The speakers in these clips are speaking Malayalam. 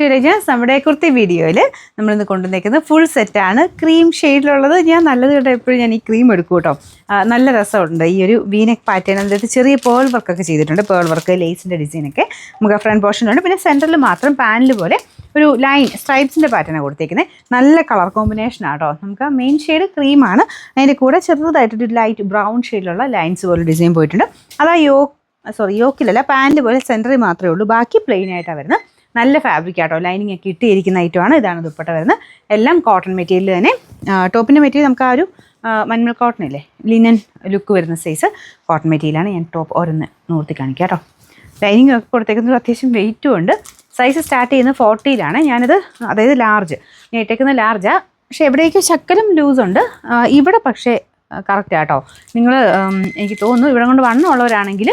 വില്ലേജേഴ്സ്. നമ്മുടെ കുർത്തി വീഡിയോയിൽ നമ്മളിന്ന് കൊണ്ടുവന്നേക്കുന്നത് ഫുൾ സെറ്റാണ്. ക്രീം ഷെയ്ഡിലുള്ളത്. ഞാൻ നല്ലത് കേട്ടോ എപ്പോഴും ഞാൻ ഈ ക്രീം എടുക്കും കേട്ടോ. നല്ല രസമുണ്ട്. ഈ ഒരു വീനെക്ക് പാറ്റേൺ അതിനകത്ത് ചെറിയ പേൾ വർക്കൊക്കെ ചെയ്തിട്ടുണ്ട്. പേൾ വർക്ക്, ലേസിൻ്റെ ഡിസൈനൊക്കെ നമുക്ക് ഫ്രണ്ട് പോർഷനുണ്ട്. പിന്നെ സെൻറ്ററിൽ മാത്രം പാനൽ പോലെ ഒരു ലൈൻ സ്ട്രൈപ്സിൻ്റെ പാറ്റേണാണ് കൊടുത്തേക്കുന്നത്. നല്ല കളർ കോമ്പിനേഷനാണ് കേട്ടോ. നമുക്ക് മെയിൻ ഷെയ്ഡ് ക്രീമാണ്. അതിൻ്റെ കൂടെ ചെറുതായിട്ടൊരു ലൈറ്റ് ബ്രൗൺ ഷെയ്ഡിലുള്ള ലൈൻസ് പോലെ ഡിസൈൻ പോയിട്ടുണ്ട്. അതാ യോക്കിലല്ല, പാൻറ്റ് പോലെ സെൻറ്ററിൽ മാത്രമേ ഉള്ളൂ. ബാക്കി പ്ലെയിൻ ആയിട്ടാണ് വരുന്നത്. നല്ല ഫാബ്രിക് ആട്ടോ. ലൈനിങ് ഒക്കെ ഇട്ടിരിക്കുന്ന ഐറ്റമാണ്. ഇതാണ് ദുപ്പട്ട വരുന്നത്. എല്ലാം കോട്ടൺ മെറ്റീരിയൽ തന്നെ. ടോപ്പിൻ്റെ മെറ്റീരിയൽ നമുക്ക് ആ ഒരു മഞ്ഞൾ കോട്ടൺ ഇല്ലേ, ലിനൻ ലുക്ക് വരുന്ന സൈസ് കോട്ടൺ മെറ്റീരിയലാണ്. ഞാൻ ടോപ്പ് ഓരോന്ന് നോർത്തി കാണിക്കാം കേട്ടോ. ലൈനിങ് ഒക്കെ കൊടുത്തേക്കുന്നത് അത്യാവശ്യം വെയിറ്റും ഉണ്ട്. സൈസ് സ്റ്റാർട്ട് ചെയ്യുന്നത് 40-ലാണ്. ഞാനത് അതായത് ലാർജ് ഞാൻ ഇട്ടേക്കുന്നത് ലാർജാണ്. പക്ഷേ എവിടേക്ക് ശക്കലും ലൂസുണ്ട്. ഇവിടെ പക്ഷേ കറക്റ്റ് ആട്ടോ. നിങ്ങൾ എനിക്ക് തോന്നുന്നു ഇവിടെ കൊണ്ട് വണ്ണമുള്ളവരാണെങ്കിൽ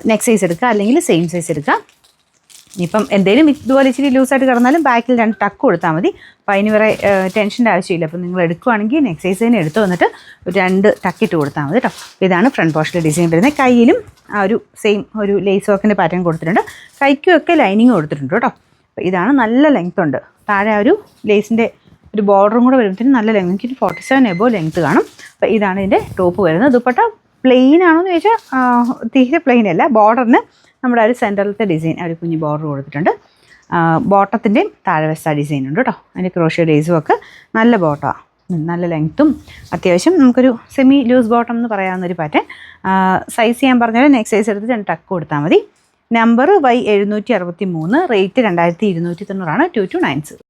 നെക്സ്റ്റ് സൈസ് എടുക്കുക, അല്ലെങ്കിൽ സെയിം സൈസ് എടുക്കുക. ഇപ്പം എന്തെങ്കിലും ഇതുപോലെ ഇച്ചിരി ലൂസായിട്ട് കിടന്നാലും ബാക്കിൽ 2 ടക്ക് കൊടുത്താൽ മതി. അപ്പോൾ അതിന് വേറെ ടെൻഷൻ്റെ ആവശ്യമില്ല. അപ്പം നിങ്ങൾ എടുക്കുകയാണെങ്കിൽ നെക്സ്റ്റ് സൈസ് തന്നെ എടുത്ത് വന്നിട്ട് 2 ടക്കിട്ട് കൊടുത്താൽ മതി കേട്ടോ. ഇതാണ് ഫ്രണ്ട് പോർഷനിൽ ഡിസൈൻ വരുന്നത്. കയ്യിലും ആ ഒരു സെയിം ഒരു ലേസ് വർക്കിൻ്റെ പാറ്റേൺ കൊടുത്തിട്ടുണ്ട്. കൈക്കുമൊക്കെ ലൈനിങ് കൊടുത്തിട്ടുണ്ട് കേട്ടോ. അപ്പോൾ ഇതാണ്. നല്ല ലെങ്ത് ഉണ്ട്. താഴെ ഒരു ലേസിൻ്റെ ഒരു ബോർഡറും കൂടെ വരുമ്പോഴത്തേനും നല്ല ലെങ്ത്, എനിക്ക് 47 എബോ ലെങ്ത് കാണും. അപ്പോൾ ഇതാണ് ഇതിൻ്റെ ടോപ്പ് വരുന്നത്. ദുപ്പട്ട പ്ലെയിൻ ആണോ എന്ന് ചോദിച്ചാൽ തീരെ പ്ലെയിൻ അല്ല. ബോർഡറിന് നമ്മുടെ ഒരു സെൻറ്ററിലത്തെ ഡിസൈൻ ഒരു കുഞ്ഞ് ബോർഡർ കൊടുത്തിട്ടുണ്ട്. ബോട്ടത്തിൻ്റെയും താഴെ വശ ഡിസൈൻ ഉണ്ട് കേട്ടോ. അതിൻ്റെ ക്രോഷ്യോ ലേസും ഒക്കെ നല്ല ബോട്ടമാണ്. നല്ല ലെങ്ത്തും അത്യാവശ്യം നമുക്കൊരു സെമി ലൂസ് ബോട്ടം എന്ന് പറയാവുന്നൊരു പാറ്റേൺ. സൈസ് ഞാൻ പറഞ്ഞാൽ നെക്സ്റ്റ് സൈസ് എടുത്ത് 2 ടക്ക് കൊടുത്താൽ മതി. Number Y763, rate 2290 2290.